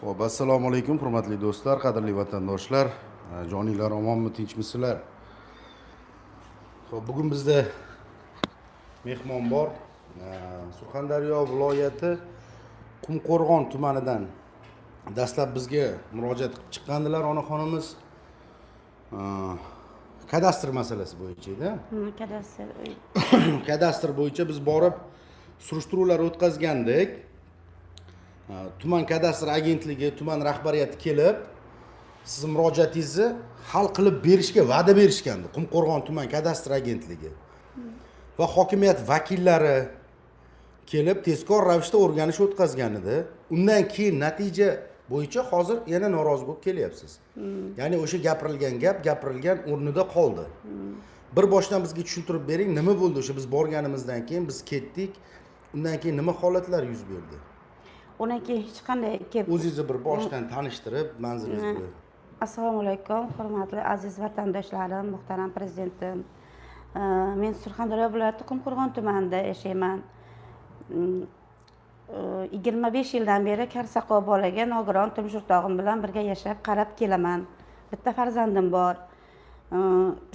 Xo'p, assalomu alaykum hurmatli do'stlar, qadrli vatandoshlar. Joninglar omonmi, tinchmisizlar? Xo'p, bugun bizda mehmon bor. Surxondaryo viloyati Qumqo'rg'on tumanidan dastlab bizga murojaat qilib chiqqandilar onaxonimiz. Kadastr masalasi bo'yicha edi. Kadastr. Kadastr bo'yicha biz borib surishtiruvlar o'tkazgandik. Tuman kadastr agentligi, tuman rahbariyati kelib, siz murojaatingizni hal qilib berishga va'da berishgandi. Qumqo'rg'on tuman kadastr agentligi va hokimiyat vakillari kelib tezkor ravishda o'rganish o'tkazgan edi. Undan keyin natija bo'yicha hozir yana norozi bo'lib kelyapsiz. Ya'ni o'sha gapirilgan gap gapirilgan o'rnida qoldi. Bir boshdan bizga tushuntirib bering, nima bo'ldi o'sha biz borganimizdan keyin biz ketdik. Undan keyin nima holatlar yuz berdi? Undan keyin hech qanday o'zingizni bir boshdan tanishtirib, manzilingizni. Assalomu alaykum, hurmatli aziz vatandoshlarim, muhtaram prezidentim. Men Surxondaryo viloyati Qumqo'rg'on tumanida yashayman. 25 yildan beri Karsaqo bolaga nogiron turmush o'rtog'im bilan birga yashab, qarab kelaman. Bitta farzandim bor.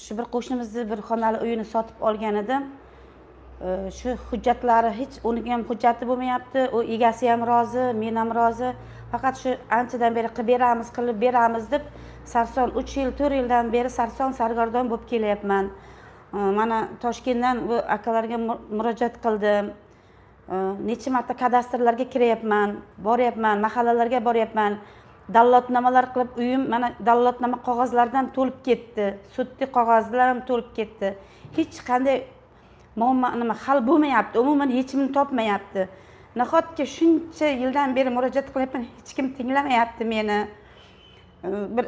Shu bir qo'shnimizni bir xonali uyini sotib olgan edim. Shu hujjatlari hech uning ham hujjati bo'lmayapti. U egasi ham rozi, men ham rozi. Faqat shu anchadan beri qilib beramiz deb sarson 3 yil, 4 yildan beri sarson sargardon bo'lib kelyapman. Mana Toshkentdan bu akalarga murojaat qildim. Necha marta kadastrlarga kiryapman, boryapman, mahallalarga boryapman. Dallotnomalar qilib uyim mana dallotnoma qog'ozlardan to'lib ketdi. Sudli qog'ozlar ham to'lib ketdi. Hech qanday nima hal bo'lmayapti, umuman yechimini topmayapti. Nahotki shuncha yildan beri murojaat qilyapman, hech kim tinglamayapti meni. Bir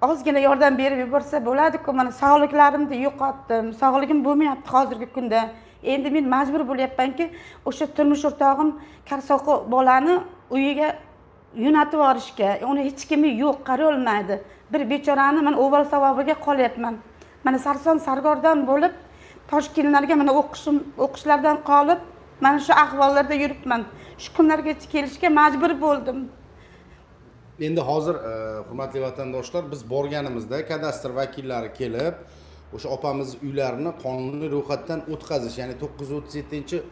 ozgina yordam berib yuborsa bo'ladi-ku. Mana sog'liklarimni yo'qotdim, sog'ligim bo'lmayapti hozirgi kunda. Endi men majbur bo'lyapmanki, o'sha turmush o'rtog'im Karsaqo bolani uyiga yo'natib yuborishga. Uni hech kimi yo'q, qara olmaydi. Bir bechorani men o'val savobiga qolyapman. Mana sarson sargardon bo'lib Toshkentlarga mana o'qishlardan qolib, mana shu ahvollarda yuribman. Shu kunlargacha kelishga majbur bo'ldim. Endi hozir hurmatli vatandoshlar, biz borganimizda kadastr vakillari kelib, o'sha opamiz uylarini qonuniy ro'yxatdan o'tkazish, ya'ni 937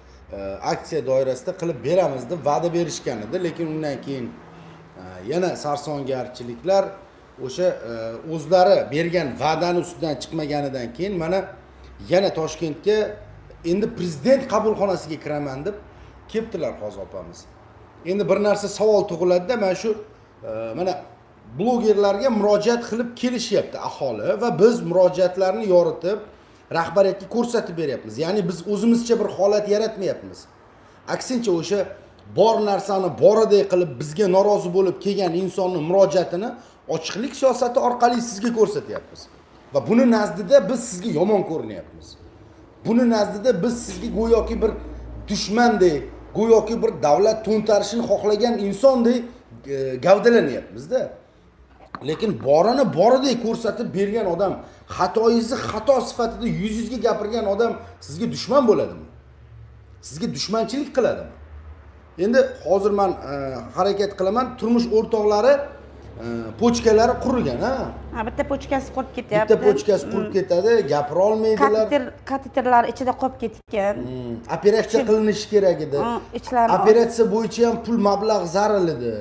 aksiya doirasida qilib beramiz deb va'da berishgan edi, lekin undan keyin yana sarsongarchiliklar o'sha o'zlari bergan va'dani ustidan chiqmaganidan keyin mana yana Toshkentga endi prezident qabulxonasiga kiraman deb kelibdilar hozir opamiz. Endi bir narsa savol tug'iladi-da, mana shu mana blogerlarga murojaat qilib kelishyapti aholi va biz murojaatlarni yoritib rahbariyatga ko'rsatib beryapmiz. Ya'ni biz o'zimizcha bir holat yaratmayapmiz. Aksincha o'sha bor narsani boridek qilib bizga norozi bo'lib kelgan insonning murojaatini ochiqlik siyosati orqali sizga ko'rsatyapmiz. Va buni nazdida biz sizga yomon ko'rinyapmiz. Buni nazdida biz sizga go'yoki bir dushmandek, go'yoki bir davlat to'ntarishini xohlagan insondek gavdalanyapmiz-da. Lekin borini boridek ko'rsatib bergan odam, xatoyingizni xato sifatida yuzingizga gapirgan odam sizga dushman bo'ladimi? Sizga dushmanchilik qiladimi? Endi hozir men harakat qilaman, turmush o'rtoqlari pochkalari qurilgan, ha? Bitta pochkasi qurib ketyapti. Bitta pochkasi qurib ketadi, gapira olmaydilar. Kateterlar ichida qolib ketgan. Operatsiya qilinishi kerak edi. Operatsiya bo'yicha ham pul mablag' zarur edi.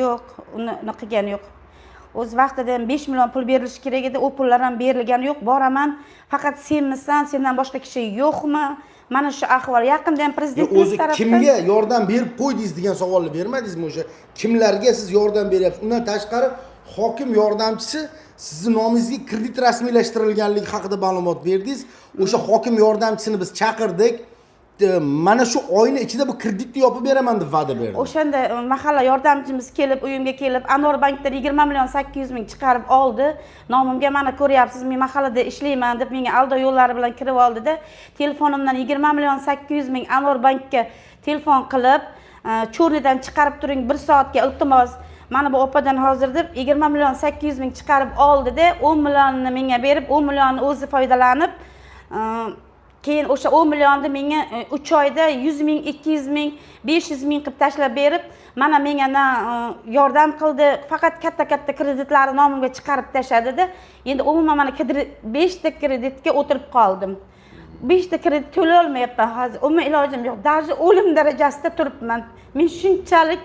Yo'q, uni qilgani yo'q. O'z vaqtida 5 million pul berilishi kerak edi, u pullar ham berilgani yo'q. Boraman, faqat senmisan, sendan boshqa kishi yo'qmi? Mana shu ahvol. Yaqinda ham prezidentimiz tarafidan kimga yordam berib qo'ydingiz degan savolni bermadingizmi? O'sha kimlarga siz yordam beryapsiz? Undan tashqari hokim yordamchisi sizni nomingizga kredit rasmiylashtirilganligi haqida ma'lumot berdingiz. O'sha hokim yordamchisini biz chaqirdik. mana shu oyni ichida bu kreditni yopib beraman deb va'da berdi. O'shanda mahalla yordamchimiz kelib, uyimga kelib, Anor bankdan 20 million 800 ming chiqarib oldi. Nomimga mana ko'ryapsiz, men mahallada ishlayman deb menga aldov yo'llari bilan kirib oldi-da, telefonimdan 20 million 800 ming Anor bankka telefon qilib, cho'rnidan chiqarib turing 1 soatga iltimos. Mana bu opadan hozir deb 20 million 800 ming chiqarib oldi-da, 10 millionni menga berib, 10 millionni o'zi foydalanib, keyin o'sha 10 millionni menga 3 oyda 100 ming, 200 ming, 500 ming qilib tashlab berib, mana menga yordam qildi. Faqat katta-katta kreditlarni nomimga chiqarib tashladi-da. Endi umuman mana 5 ta kreditga o'tirib qoldim. 5 ta kredit to'lay olmayapman hozir. Umuman ilojim yo'q. Даже o'lim darajasida turibman. Men shunchalik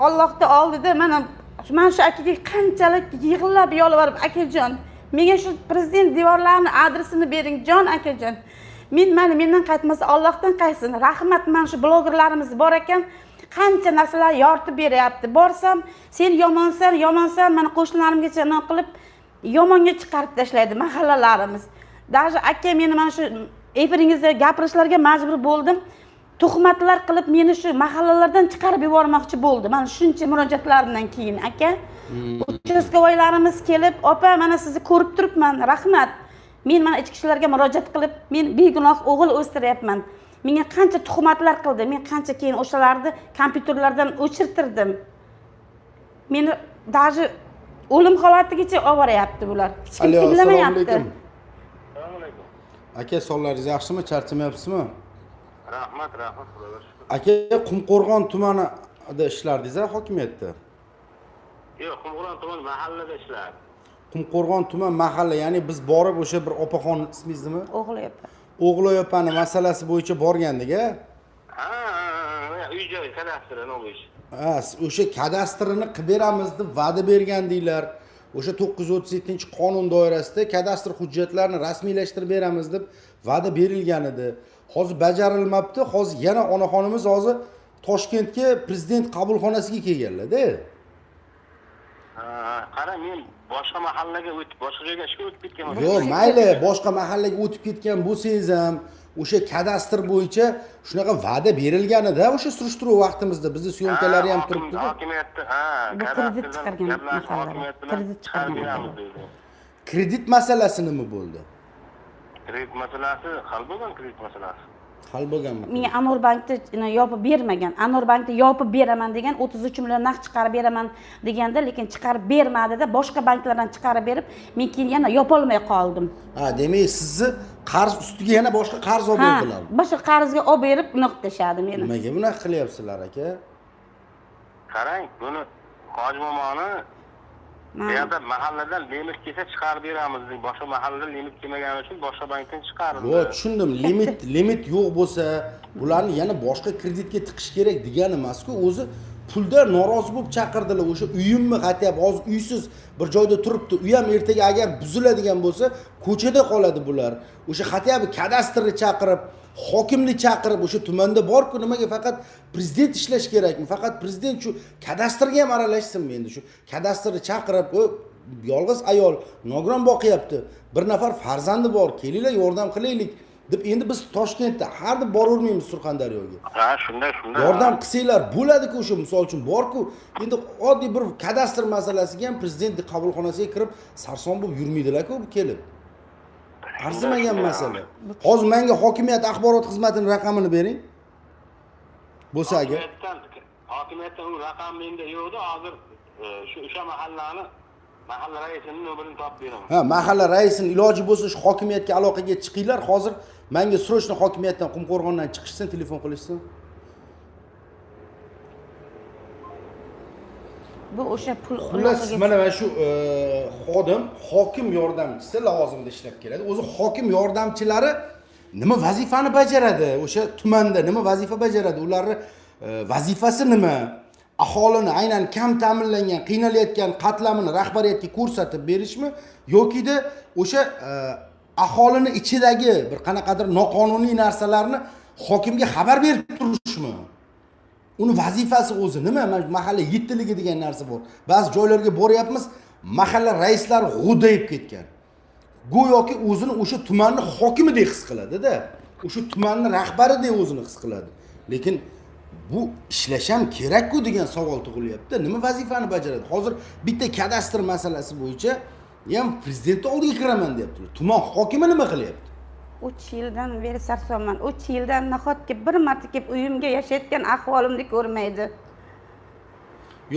Allohning oldida mana shu akaga qanchalik yig'lab yolvorib, akajon, menga shu prezident devorlarini adresini bering, jon akajon. Mendan qaytmasa Allohdan qaytsin. Rahmat, mana shu blogerlarimiz bor ekan, qancha narsalar yoritib beryapti. Borsam, sen yomonsan, mana qo'shnilarimgacha nima qilib yomonga chiqarib tashlaydi mahallalarimiz. Даже aka meni mana shu efiringizda gapirishlarga majbur bo'ldim. Tuhmatlar qilib meni shu mahallalardan chiqarib yubormoqchi bo'ldi. Mana shuncha murojaatlarimdan keyin aka, uchastkovoylarimiz kelib, "Opa, mana sizni ko'rib turibman, rahmat. Men mana ichki ishlarga murojaat qilib, men begunoh o'g'il o'stiryapman. Menga qancha tuhmatlar qildi, men qancha keyin o'shalarni kompyuterlardan o'chirtirdim. Meni даже o'lim holatigacha olib boryapti bular. Hech kim tinglamayapti." Assalomu alaykum. Aka, sonlaringiz yaxshimi? Charchamayapsizmi? Rahmat, xudoga shukr. Aka, Qumqo'rg'on tumanida ishlardingiz-a hokimiyatda? Yo'q, Qumqo'rg'on tuman mahallada ishlardi. Qumqo'rg'on tuman mahalla, ya'ni biz borib o'sha bir opaxon ismingiz nima? O'g'layapti. O'g'loyopani masalasi bo'yicha borgandik-a? Ha, uy-joy kadastrini bo'yicha. Ha, o'sha kadastrini qilib beramiz deb va'da bergandinglar. O'sha 937-qonun doirasida kadastr hujjatlarini rasmiylashtirib beramiz deb va'da berilgan edi. Hozir bajarilmabdi. Hozir yana onaxonimiz hozir Toshkentga prezident qabulxonasiga kelganlar-da. Qara, men boshqa mahallaga o'tib, boshqa joyga ishga o'tib ketganman. Yo'q, mayli, boshqa mahallaga o'tib ketgan bo'lsangiz ham, o'sha kadastr bo'yicha shunaqa va'da berilgan edi, o'sha surishtiruv vaqtimizda bizni syomkalari ham turibdi. Hokimiyatda, Bu kredit chiqargan hokimiyat bilan kredit chiqargan. Kredit masalasi nima bo'ldi? Kredit masalasi hal bo'lgan, kredit masalasi. Hal bo'lganmi? Menga Anor bankni yopib bermagan. Anor bankni yopib beraman degan, 33 million naqd chiqarib beraman deganda, lekin chiqarib bermadi-da, boshqa banklardan chiqarib berib, men keyin yana yopolmay qoldim. Ha, demak, sizni qarz ustiga yana boshqa qarz olib berdilar. Boshqa qarzga olib berib, unaqa tashadi meni. Nimaga bunaqa qilyapsizlar aka? Qarang, buni Hoji momoni yerda mahalladan limit kelsa chiqarib beramiz deb, boshqa mahallada limit kelmagani uchun boshqa bankdan chiqardi. Yo'q, tushundim. Limit yo'q bo'lsa, bularni yana boshqa kreditga tiqish kerak degani emas-ku. O'zi pulda norozi bo'lib chaqirdilar. O'sha uyimmi qaytayap, hozir uysiz bir joyda turibdi. Uy ham ertaga agar buziladigan bo'lsa, ko'chada qoladi bular. O'sha qaytayap kadastrni chaqirib, hokimlik chaqirib, o'sha tumanda bor-ku, nimaga faqat prezident ishlash kerakmi? Faqat prezident shu kadastrga ham aralashsinmi endi? Shu kadastrni chaqirib, yolg'iz ayol nogiron boqyapti. Bir nafar farzandi bor. Kelinglar, yordam qilaylik deb endi biz Toshkentda har deb boravermaymiz Surxondaryoga. Ha, shunday. Yordam qilsanglar bo'ladi-ku, o'sha misol uchun bor-ku. Endi oddiy bir kadastr masalasiga ham prezident qabulxonasiga kirib sarson bo'lib yurmaydilar-ku bu kelib. Arzimagan masala. Hozir menga hokimiyat axborot xizmatining raqamini bering. Bo'lsa agar. Hokimiyatdan u raqam menda yo'qdi, hozir o'sha mahalla raisining nomerini topib beraman. Ha, mahalla raisining iloji bo'lsa shu hokimiyatga aloqaga chiqinglar. Hozir menga srochno hokimiyatdan Qumqo'rg'ondan chiqishsin, telefon qilishsin. Bu o'sha pul Xullas, mana shu hokim yordamchisi lavozimida ishlab keladi. O'zi hokim yordamchilari nima vazifani bajaradi? O'sha tumanda nima vazifa bajaradi? Ularning vazifasi nima? Aholini aynan kam ta'minlangan, qiynalayotgan qatlamini rahbariyatga ko'rsatib berishmi yoki-da o'sha aholini ichidagi bir qanaqadir noqonuniy narsalarni hokimga xabar berib turishmi? Uni vazifasi o'zi nima? Mahalla yettiligi degan narsa bor. Ba'zi joylarga boryapmiz, mahalla raislari g'udayib ketgan. Go'yoki o'zini o'sha tumanning hokimidek his qiladi-da. o'sha tumanni rahbaridek o'zini his qiladi. Lekin bu ishlash ham kerak-ku degan savol tug'ilyapti. Nima vazifani bajaradi? Hozir bitta kadastr masalasi bo'yicha ham prezident oldiga kiraman deyaptilar. Tuman hokimi nima qilyapti? 3 yildan beri sarsonman. 3 yildan nahotki bir marta kelib uyimga yashayotgan ahvolimni ko'rmaydi.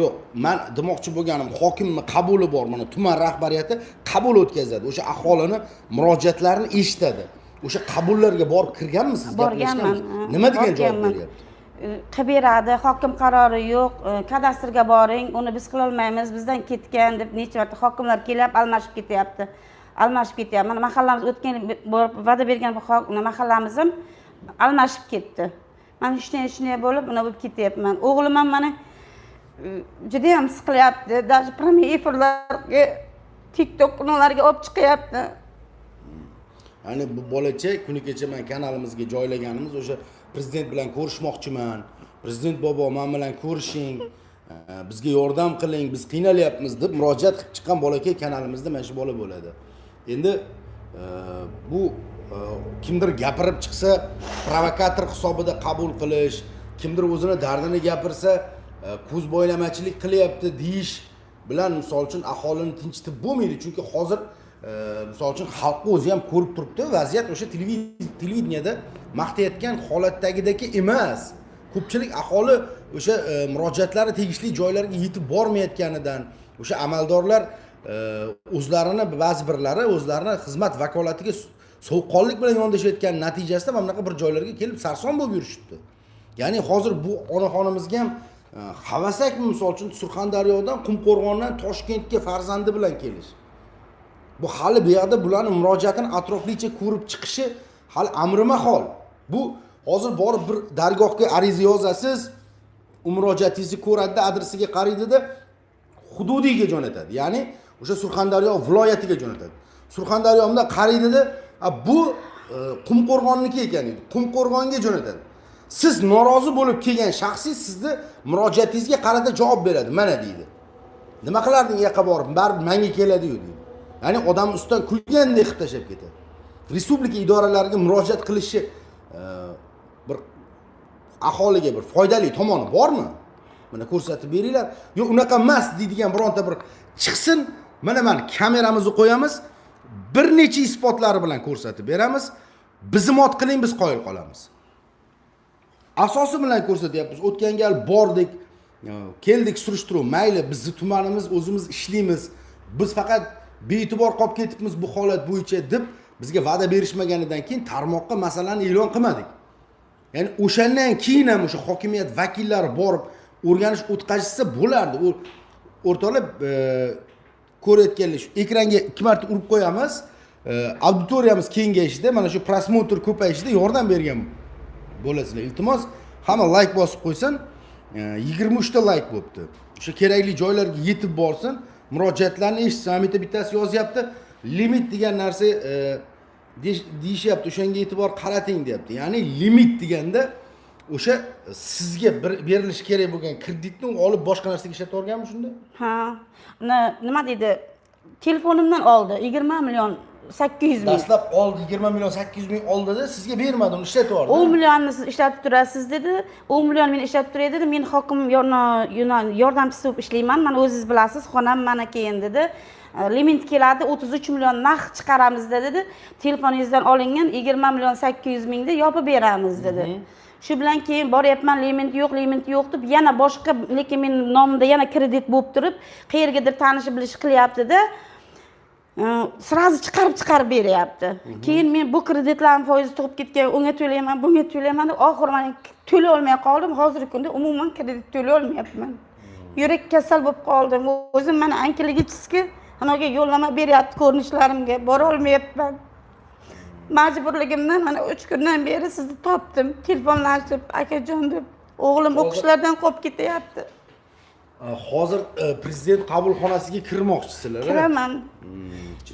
Yo'q, men demoqchi bo'lganim hokimni qabuli bor. Mana tuman rahbariyati qabul o'tkazadi. O'sha aholini murojaatlarini eshitadi. O'sha qabullarga borib kirganmisiz? Borganman. Nima degan javob beryapti? Qilib beradi, hokim qarori yo'q, kadastrga boring, uni biz qila olmaymiz, bizdan ketgan deb necha marta hokimlar kelib almashib ketyapti. Mana mahallamiz o'tgan va'da bergan mahallamiz ham almashib ketdi. Men shunday bo'lib, buni bo'lib ketyapman. O'g'lim ham mana juda ham siqilyapti. Даже prямой efirlarga TikTok kanallariga olib chiqyapti. Ya'ni bu bolacha kuni kecha men kanalimizga joylaganimiz o'sha prezident bilan ko'rishmoqchiman. Prezident bobo, men bilan ko'rishing. Bizga yordam qiling, biz qiynalyapmiz deb murojaat qilib chiqqan bolakay kanalimizda mana shu bola bo'ladi. Endi bu kimdir gapirib chiqsa provokator hisobida qabul qilish, kimdir o'zini dardini gapirsa ko'z bo'ylamachilik qilyapti deyish bilan misol uchun aholini tinchitib bo'lmaydi. Chunki hozir misol uchun xalq o'zi ham ko'rib turibdi, vaziyat o'sha televideniyada maqtayotgan holatdagidagi emas. Ko'pchilik aholi o'sha murojaatlari tegishli joylarga yetib bormayotganidan, o'sha amaldorlar o'zlarini ba'zi birlari o'zlarini xizmat vakolatiga sovuqqonlik bilan yondashayotgan natijasida mana bunaqa bir joylarga kelib sarson bo'lib yurishibdi. Ya'ni hozir bu onaxonimizga ham havasakmi misol uchun Surxondaryodan, Qumqo'rg'ondan Toshkentga farzandi bilan kelish. Bu hali bu yerda bularning murojaatini atroflicha ko'rib chiqishi hali amrimahol. Bu hozir borib bir dargohga ariza yozasiz, u murojaatingizni ko'radi, adresiga qaraydi-da hududiyga jo'natadi. Ya'ni o'sha Surxondaryo viloyatiga jo'natadi. Surxondaryomda qaraydi-da, bu Qumqo'rg'onniki ekan deydi. Qumqo'rg'onga jo'natadi. Siz norozi bo'lib kelgan shaxsiy sizni murojaatingizga qarata javob beradi. Mana deydi. Nima qilarding u yoqqa borib? Baribir menga keladi-yu deydi. Ya'ni odam ustidan kulgandek qilib tashlab ketadi. Respublika idoralariga murojaat qilishi bir aholiga bir foydali tomoni bormi? Mana ko'rsatib beringlar. Yo'q, unaqa emas deydigan bironta bir chiqsin. Mana kameramizni qo'yamiz. Bir necha isbotlari bilan ko'rsatib beramiz. Bizni mot qiling, biz qoyil qolamiz. Asosi bilan ko'rsatyapmiz. O'tgan gal bordik, keldik surishtiruv, mayli, bizni tumanimiz o'zimiz ishlaymiz. Biz faqat bee'tibor qolib ketibmiz bu holat bo'yicha deb bizga va'da berishmaganidan keyin tarmoqqa masalani e'lon qilmadik. Ya'ni o'shandan keyin ham o'sha hokimiyat vakillari borib o'rganish o'tkazishsa bo'lardi. O'rtalab ko'rayotganlar shu ekranga 2 marta urib qo'yamiz. Auditoriyamiz kengayishida, mana shu prosmotr ko'payishida yordam bergan bo'lasizlar. Iltimos, hamma like bosib qo'ysin. 23 ta like bo'pti. O'sha kerakli joylarga yetib borsin. Murojaatlarni eshitsin. Bittasi yozyapti. Limit degan narsa deyishyapti. O'shanga e'tibor qarating deyapti. Ya'ni limit deganda o'sha sizga berilishi kerak bo'lgan kreditni olib boshqa narsaga ishlataverganmi shunda? Ha. Nima deydi? Telefonimdan oldi 20 million 800 ming. Dastlab oldi 20 million 800 ming oldida sizga bermadi, uni ishlatib yubordi. 10 millionni siz ishlatib turasiz dedi. 10 million men ishlatib turay dedi. Men hokim yordamchisi bo'lib ishlayman. Mana o'zingiz bilasiz, xonam mana keyin dedi. Limit keladi 33 million naqd chiqaramiz dedi. Telefoningizdan olingan 20 million 800 mingni yopib beramiz dedi. Shu bilan keyin boryapman, limit yo'q deb yana boshqa, lekin men nomimda yana kredit bo'lib turib, qayergadir tanishi bilish qilyapti-da. Sirazi chiqarib beryapti. Keyin men bu kreditlarni foizi tug'ib ketgan, unga to'layman, bunga to'layman deb oxir men to'lay olmay qoldim. Hozirgi kunda umuman kredit to'lay olmayapman. Yurak kasal bo'lib qoldim. O'zim mana ankiligichski anaga yo'llanma beryapti ko'rinishlarimga, bora olmayapman. Majburligimdan mana 3 kundan beri sizni topdim. Telefonlashib, akajon deb o'g'lim o'qishlardan qolib ketyapti. Hozir prezident qabulxonasiga kirmoqchisizlar. Kiraman.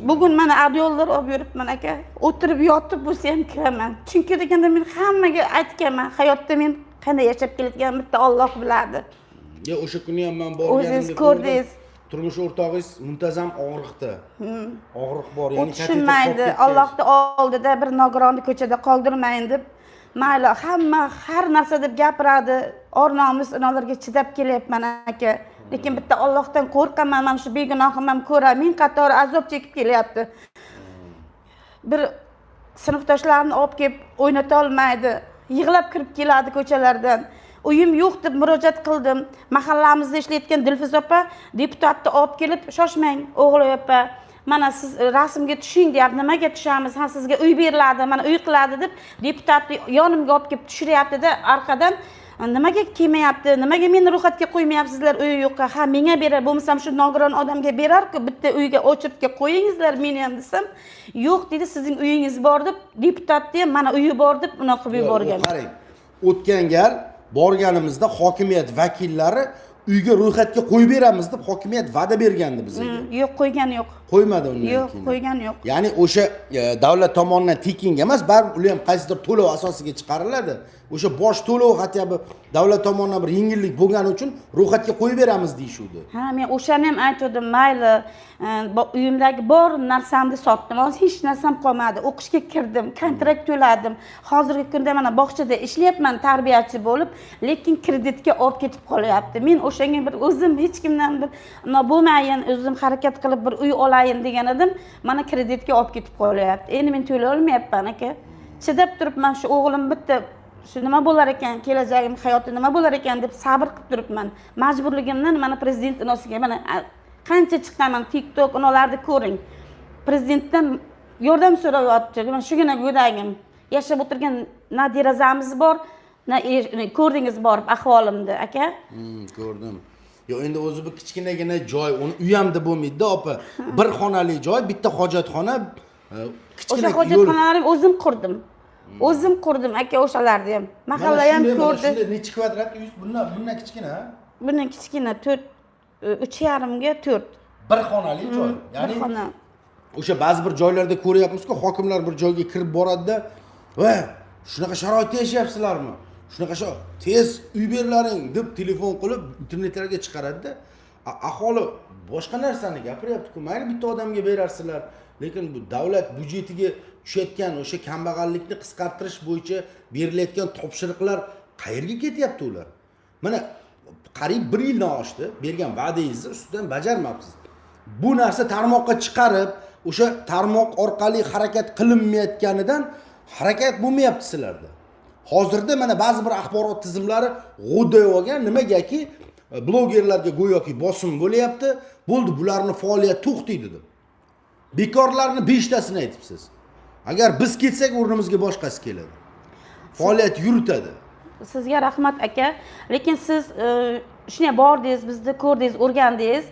Bugun mana adyollar olib yuribman aka. O'tirib yotib bo'lsa ham kiraman. Chunki deganda men hammaga aytganman, hayotda men qanday yashab kelayotganimni bitta Alloh biladi. Ya o'sha kuni ham men borganimda o'zingiz ko'rdingiz. turmush o'rtog'ingiz muntazam og'riqda. Og'riq bor, u ya'ni tushunmaydi, Allohning oldida bir nogironni ko'chada qoldirmayin deb mayli hamma har narsa deb gapiradi. Or nomus ularga chidab kelyapman aka. Lekin bitta Allohdan qo'rqaman, men shu begunohim ham ko'ra, men qatori azob chekib kelyapti. Bir sinfdoshlarini olib kelib o'ynata olmaydi. Yig'lab kirib keladi ko'chalardan. Uyim yo'q deb murojaat qildim. Mahallamizda ishlayotgan Dilfiz opa deputatni olib kelib, shoshmang o'g'li opa, mana siz rasmga tushing deyapti. Nimaga tushamiz? Ha, sizga uy beriladi, mana uy qiladi deb deputatni yonimga olib kelib tushiryapti-da, arqadan nimaga kelmayapti? Nimaga meni ro'yxatga qo'ymayapsizlar uyi yo'qqa? Ha, menga berar, bo'lmasam shu nogiron odamga berar-ku, bitta uyga очередga qo'yingizlar meni ham desam, yo'q dedi, sizning uyingiz bor deb, deputatni ham mana uyi bor deb unaqa qilib yuborgan. Qarang, o'tgan gal borganimizda hokimiyat vakillari uyga ro'yxatga qo'yib beramiz deb hokimiyat va'da bergandi bizga. Yo'q, qo'ygani yo'q. Qo'ymadi undan keyin. Yo'q, qo'ygani yo'q. Ya'ni o'sha davlat tomonidan tekinga emas, baribir ular ham qaysidir to'lov asosiga chiqariladi. O'sha bosh to'lov hatto davlat tomonidan bir yengillik bo'lgani uchun ro'yxatga qo'yib beramiz deyshuvdi. Ha, men o'shani ham aytdim, mayli, uyimdagi bor narsamni sotdim, hozir hech narsam qolmadi. O'qishga kirdim, kontrakt to'ladim. Hozirgi kunda mana bog'chada ishlayapman tarbiyachi bo'lib, lekin kreditga olib ketib qolyapti. Men o'shanga bir o'zim hech kimdan bir bo'lmayin, o'zim harakat qilib bir uy olayin degan edim, mana kreditga olib ketib qolyapti. Endi men to'lay olmayapman aka. Chidab turibman, shu o'g'lim bitta shu nima bo'lar ekan, kelajagim, hayotim nima bo'lar ekan deb sabr qilib turibman. Majburligimdan mana prezident inosiga mana qancha chiqqanman, TikTok unalarni ko'ring. Prezidentdan yordam so'rayapti. Mana shugina go'dagim. Yashab o'tirgan na derazamiz bor, na ko'rdingiz borib ahvolimni, aka. Ko'rdim. Yo, endi o'zi bir kichkinagina joy, uni uy ham deb bo'lmaydi, opa. Bir xonali joy, bitta hojatxona, kichkina yo'l. O'sha hojatxonalarni o'zim qurdim. O'zim qurdim aka o'shalarni ham. Mahalla ham ko'rdi. Shunday necha kvadrat uy? Bundan kichkina. Bundan kichkina 3,5 ga 4. Bir xonali joy. Ya'ni bir xona. O'sha ba'zi bir joylarda ko'ryapmiz-ku, hokimlar bir joyga kirib boradi-da, "Va, shunaqa sharoitda yashayapsizlarmi? Shunaqa tez uy berlaring" deb telefon qilib internetlarga chiqaradi-da. Aholi boshqa narsani gapiryapti-ku, mayli bitta odamga berarsizlar, lekin bu davlat byudjetiga tushayotgan o'sha kambag'allikni qisqartirish bo'yicha berilayotgan topshiriqlar qayerga ketyapti ular? Mana qariyb 1 yildan oshdi, bergan va'dangizni ustidan bajarmabsiz. Bu narsa tarmoqqa chiqarib, o'sha tarmoq orqali harakat qilinmayotganidan harakat bo'lmayapti sizlarda. Hozirda mana ba'zi bir axborot tizimlari g'o'day olgan, nimagaki blogerlarga go'yoki bosim bo'lyapti. Bo'ldi, bularning faoliyati to'xtaydi deb. Bekorlarni 5 tasini aytibsiz. Agar biz ketsak, o'rnimizga boshqasi keladi. Faoliyat yuritadi. Sizga rahmat aka. Lekin siz shunday bordingiz, bizni ko'rdingiz, o'rgandingiz.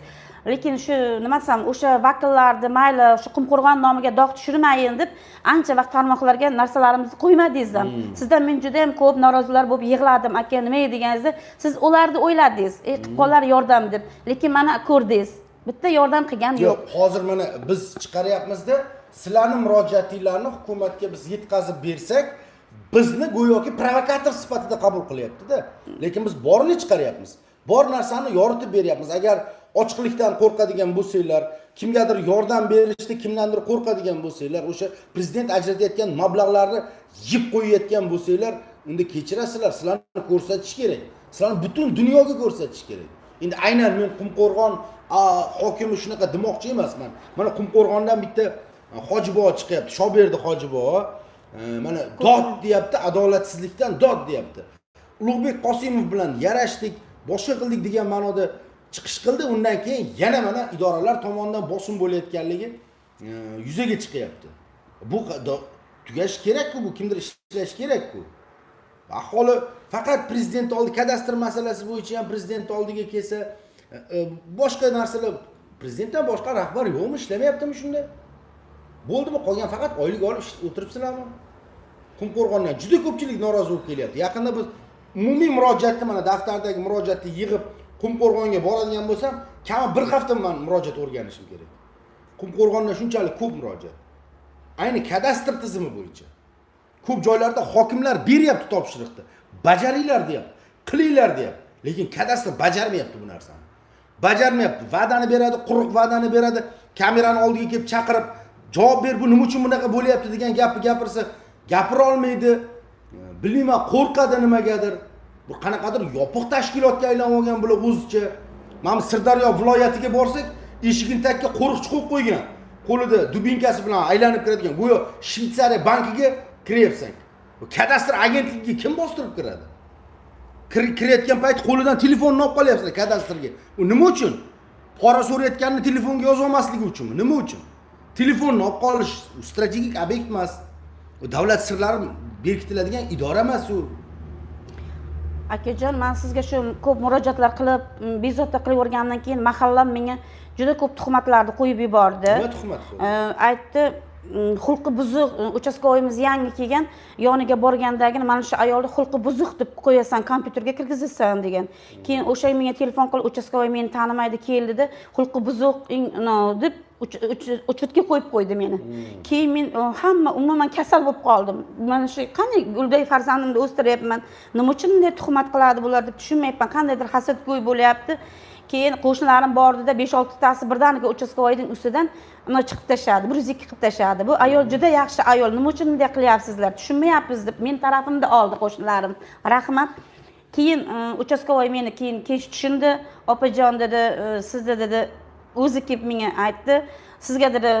Lekin shu nima desam, o'sha vakillarni mayli shu Qumqo'rg'on nomiga dog' tushirmayin deb ancha vaqt tarmoqlarga narsalarimizni qo'ymadingiz ham. Sizdan men juda ham ko'p norozilar bo'lib yig'ladim aka, nima deganingizda siz ularni o'yladingiz, qilib qolar yordam deb. Lekin mana ko'rdingiz, bitta yordam qilgan yo'q. Hozir mana biz chiqaryapmiz-da, sizlarning murojaatinglarni hukumatga biz yetkazib bersak, bizni go'yoki provokator sifatida qabul qilyapti-da. Lekin biz borini chiqaryapmiz. Bor narsani yoritib beryapmiz. Agar ochiqlikdan qo'rqadigan bo'lsanglar, kimgadir yordam berishda kimdandir qo'rqadigan bo'lsanglar, o'sha prezident ajratayotgan mablag'larni yeb qo'yayotgan bo'lsanglar, unda kechirasizlar, sizlarni ko'rsatish kerak. Sizlarni butun dunyoga ko'rsatish kerak. Endi aynan men Qumqo'rg'on hokimi shunaqa demoqchi emasman. Mana Qumqo'rg'ondan bitta Hojibobo chiqyapti, Shoberdi Hojibobo. Mana dod deyapti, adolatsizlikdan dod deyapti. Ulug'bek Qosimov bilan yarashdik, boshqa qildik degan ma'noda chiqish qildi. Undan keyin yana mana idoralar tomonidan bosim bo'layotganligi yuzaga chiqyapti. Bu tugash kerak-ku, bu kimdir ishlash kerak-ku. Aholi faqat prezident oldi kadastr masalasi bo'yicha ham prezident oldiga kelsa, boshqa narsalar prezidentdan boshqa rahbar yo'qmi, ishlamayaptimi shunda? Bo'ldimi? Qolgan faqat oylik olib o'tiribsizlarmi? Qumqo'rg'ondan juda ko'pchilik norozi bo'lib kelyapti. Yaqinda biz umumiy murojaatni mana daftardagi murojaatni yig'ib Qumqo'rg'onga boradigan bo'lsam, kami bir hafta men murojaat o'rganishim kerak. Qumqo'rg'ondan shunchalik ko'p murojaat. Ayni kadastr tizimi bo'yicha. Ko'p joylarda hokimlar beryapti topshiriqni. Bajaringlar deyapti, qilinglar deyapti. Lekin kadastr bajarmayapti bu narsani. bajarmayapti. Va'dani beradi, quruq va'dani beradi, kamerani oldiga kelib chaqirib, javob ber, bu nima uchun bunaqa bo'lyapti degan gapni gapirsa, gapira olmaydi. Bilmayman, qo'rqadi nimagadir. Bu qanaqadir yopiq tashkilotga aylanib olgan bular o'zicha. Mana Sirdaryo viloyatiga borsak, eshigini tagiga qo'riqchi qo'yib qo'ygan. Qo'lida dubinkasi bilan aylanib kiradigan. Go'yo Shveysariya bankiga kiryapsan. Bu kadastr agentligiga kim bostirib kiradi? Kirayotgan payt qo'lidan telefonni olib qolyapsizlar kadastrga. Bu nima uchun? Pora so'rayotganini telefonga yozib olmasligi uchunmi? Nima uchun? Telefonni olib qolish strategik obyekt emas. U davlat sirlari berkitiladigan idora emas u. Akajon, men sizga shu ko'p murojaatlar qilib, bezovta qilib o'rgangandan keyin mahallam menga juda ko'p tuhmatlarni qo'yib yubordi. Nima tuhmat? Aytdi, xulqi buzuq, uchastkovoyimiz yangi kelgan, yoniga borgandagina mana shu ayolni xulqi buzuq deb qo'yasan, kompyuterga kirgizasan degan. Keyin o'sha menga telefon qilib, uchastkovoy meni tanimaydi, keldi-da, xulqi buzuq deb uchutga qo'yib qo'ydi meni. Keyin men hamma umuman kasal bo'lib qoldim. Mana shu qanday gulday farzandimni o'stiryapman, nima uchun bunday tuhmat qiladi bular deb tushunmayapman. Qandaydir hasadgo'y bo'lyapti. Keyin qo'shnilarim bordida 5-6 tasi birdaniga uchastkovoyning ustidan chiqib tashladi, 102 qilib tashladi. Bu ayol juda yaxshi ayol, nima uchun bunday qilyapsizlar, tushunmayapmiz deb men tarafimda oldi qo'shnilarim. Rahmat. Keyin uchastkovoy meni keyin kech tushundi. Opajon dedi, sizda dedi o'zi kelib menga aytdi, sizga dedi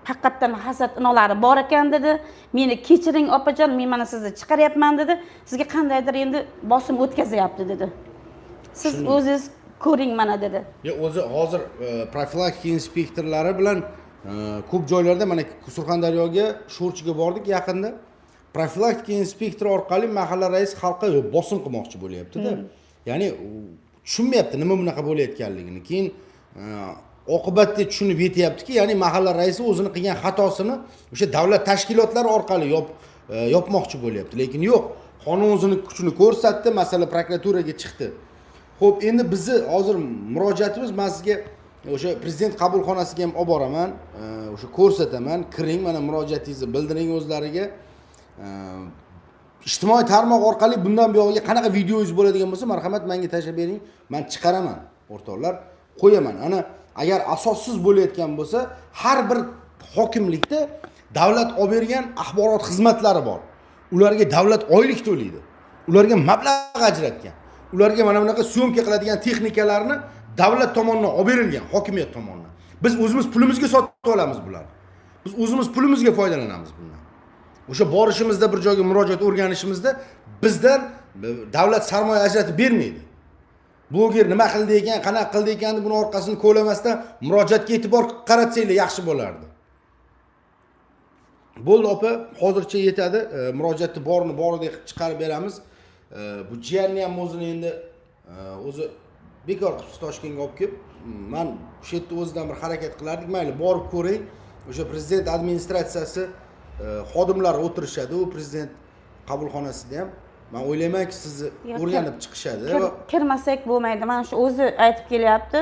haqiqatdan hasad inolari bor ekan dedi. Meni kechiring opajon, men mana sizni chiqaryapman dedi. Sizga qandaydir endi bosim o'tkazyapti dedi. Siz o'zingiz ko'ring mana dedi. Ya o'zi hozir profilaktika inspektorlari bilan ko'p joylarda mana Surxondaryoga sho'rchiga bordik yaqinda. Profilaktika inspektori orqali mahalla raisi xalqqa bosim qilmoqchi bo'lyapti-da. Ya'ni tushunmayapti nima bunaqa bo'layotganligini. Keyin oqibatda tushunib yetyaptiki, ya'ni mahalla raisi o'zini qilgan xatosini o'sha davlat tashkilotlari orqali yopmoqchi bo'lyapti. Lekin yo'q, qonun o'zining kuchini ko'rsatdi, masala prokuraturaga chiqdi. Xo'p, endi bizni hozir murojaatimiz, men sizga o'sha prezident qabulxonasiga ham olib boraman, o'sha ko'rsataman, kiring, mana murojaatingizni bildiring o'zlariga. Ijtimoiy tarmoq orqali bundan buyog'iga qanaqa videoyingiz bo'ladigan bo'lsa, marhamat menga tashlab bering, men chiqaraman, o'rtoqlar, qo'yaman. Ana agar asossiz bo'layotgan bo'lsa, har bir hokimlikda davlat olib bergan axborot xizmatlari bor. Ularga davlat oylik to'laydi. Ularga mablag' ajratgan. Ularga mana bunaqa syomka qiladigan texnikalarni davlat tomonidan olib berilgan, hokimiyat tomonidan. Biz o'zimiz pulimizga sotib olamiz bularni. Biz o'zimiz pulimizga foydalanamiz bundan. O'sha borishimizda bir joyga murojaat o'rganishimizda bizdan davlat sarmoya ajratib bermaydi. Bloger nima qildi ekan, qanaqa qildi ekan, buni orqasini ko'lamasdan murojaatga e'tibor qaratsanglar yaxshi bo'lardi. Bo'ldi opa, hozircha yetadi. Murojaatni boridek chiqarib beramiz. Bu jiyanni ham o'zini endi o'zi bekor qilib Toshkentga olib kelib, men o'sha yerda o'zidan bir harakat qilardik. Mayli, borib ko'ring. O'sha prezident administratsiyasi xodimlari o'tirishadi, u prezident qabulxonasida ham. Men o'ylaymanki, sizni o'rganib chiqishadi. Kirmasak bo'lmaydi. Mana shu o'zi aytib kelyapti.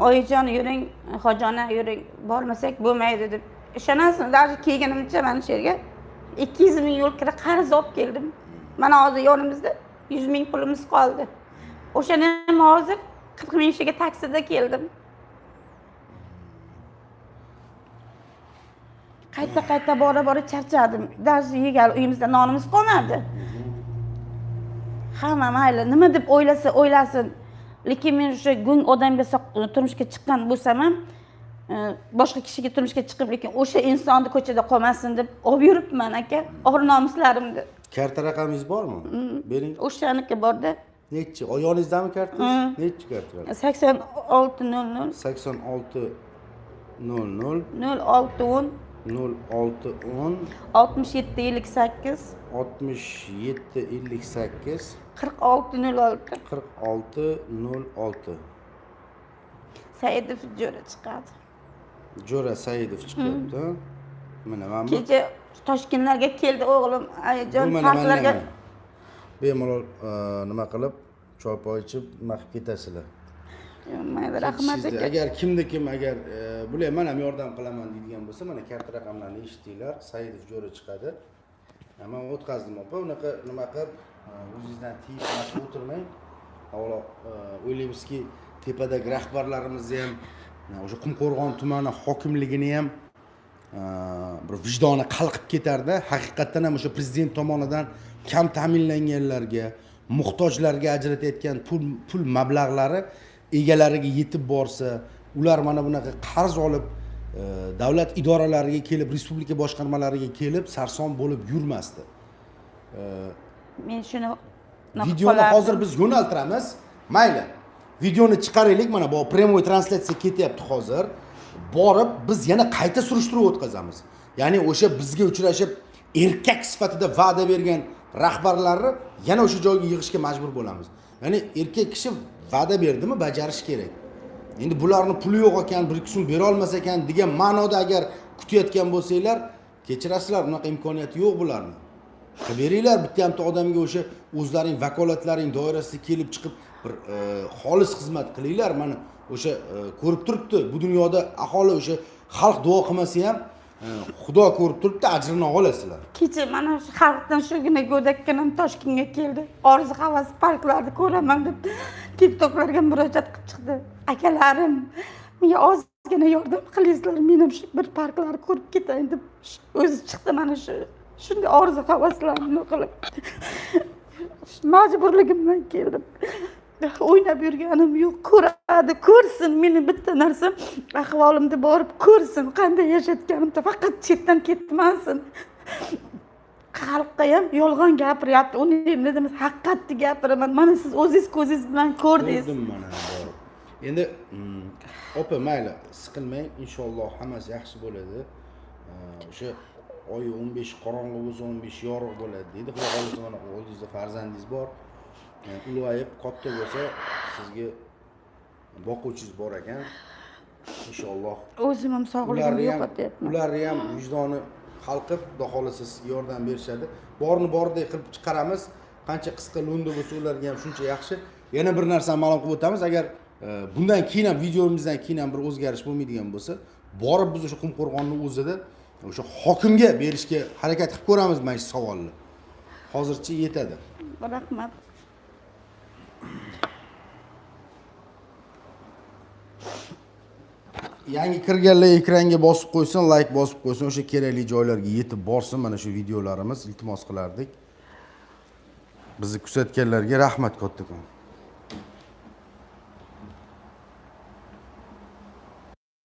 Oyijon yuring, xojona yuring, bormasak bo'lmaydi deb. Ishonasizmi? Даже kelganimcha mana shu yerga 200 ming yo'l kira qarz olib keldim. Mana hozir yonimizda 100 ming pulimiz qoldi. O'shani ham hozir 40 ming shiga taksida keldim. Qayta bora charchadim. Даже yegal uyimizda nonimiz qolmadi. Hamma mayli, nima deb o'ylasin. Lekin men o'sha gung odamga turmushga chiqqan bo'lsam ham, boshqa kishiga turmushga chiqib, lekin o'sha insonni ko'chada qolmasin deb olib yuribman aka, or nomuslarimni. Karta raqamingiz bormi? Bering. O'shaniki borda. Nechi? Oyog'ingizdami kartangiz? Nechi karta? 8600 8600 0610 0610 6758 6758 4606 4606 Saidov Jo'ra chiqadi. Jo'ra Saidov chiqyapti. Mana men kecha Toshkentlarga keldi o'g'lim, ayajon parklarga bemalol nima qilib, choy poy ichib, nima qilib ketasizlar. Mayli, rahmat aka. Agar kim agar bular men ham yordam qilaman deydigan bo'lsa, mana karta raqamlarni eshitdinglar, Saidov Jo'ra chiqadi. Men o'tkazdim opa, unaqa nima qilib o'zingizdan tiyib o'tirmang. Avvalo o'ylaymizki, tepadagi rahbarlarimizni ham, o'sha Qumqo'rg'on tumani hokimligini ham bir vijdoni qalqib ketardi. Haqiqatan ham o'sha prezident tomonidan kam ta'minlanganlarga, muhtojlarga ajratayotgan pul mablag'lari egalariga yetib borsa, ular mana bunaqa qarz olib davlat idoralariga kelib, respublika boshqarmalariga kelib sarson bo'lib yurmasdi. Men shuni Videoni hozir biz yo'naltiramiz. Mayli. Videoni chiqaraylik. Mana bu prямой translyatsiya ketyapti hozir. Borib biz yana qayta surishtiruv o'tkazamiz. Ya'ni o'sha bizga uchrashib erkak sifatida va'da bergan rahbarlarni yana o'sha joyga yig'ishga majbur bo'lamiz. Ya'ni erkak kishi va'da berdimi, bajarish kerak. Endi bularni puli yo'q ekan, bir so'm bera olmas ekan degan ma'noda agar kutayotgan bo'lsanglar, kechirasizlar, unaqa imkoniyati yo'q bularning. Beringlar bitta odamga o'sha o'zlaring vakolatlaring doirasida kelib chiqib bir xolis xizmat qilinglar. Mana o'sha ko'rib turibdi, bu dunyoda aholi o'sha xalq duo qilmasa ham Xudo ko'rib turibdi, ajrini olasizlar. kecha mana shu xalqdan shugina go'dakkanam Toshkentga keldi. Orzu havas parklarni ko'raman deb TikToklarga murojaat qilib chiqdi. Akalarim, menga ozgina yordam qilingizlar, men ham shu bir parklarni ko'rib ketayin deb o'zi chiqdi mana shu. Shunday orzu havaslarni qilib majburligimdan keldim. O'ynab yurganim yo'q. Ko'radi, ko'rsin, meni bitta narsa ahvolimni borib ko'rsin, qanday yashayotganimni, faqat chetdan ketmasin. Xalqqa ham yolg'on gapiryapti. Uni endi haqiqatni gapiraman. Mana siz o'zingiz ko'zingiz bilan ko'rdingiz. Ko'rdim mana borib. Endi opa mayli, siqilmang, inshaalloh hammasi yaxshi bo'ladi. O'sha oyi 15 qorong'i bo'lsa 15 yorug' bo'ladi deydi. Xudo xohlasa mana oldingizda farzandingiz bor. Ulg'ayib katta bo'lsa sizga boquvchingiz bor ekan. Inshaalloh. O'zim ham sog'ligimni yo'qotyapman. Ularni ham vijdoni qalqib, xudo xohlasa yordam berishadi. Borni bordek qilib chiqaramiz. Qancha qisqa lo'nda bo'lsa ularga ham shuncha yaxshi. Yana bir narsani ma'lum qilib o'tamiz. Agar bundan keyin ham videomizdan keyin ham bir o'zgarish bo'lmaydigan bo'lsa, borib biz o'sha Qumqo'rg'onning o'zida o'sha hokimga berishga harakat qilib ko'ramiz mana shu savolni. Hozircha yetadi. Rahmat. Yangi kirganlar ekranga bosib qo'ysin, like bosib qo'ysin, o'sha kerakli joylarga yetib borsin mana shu videolarimiz, iltimos qilardik. Bizni kuzatganlarga rahmat kattakon.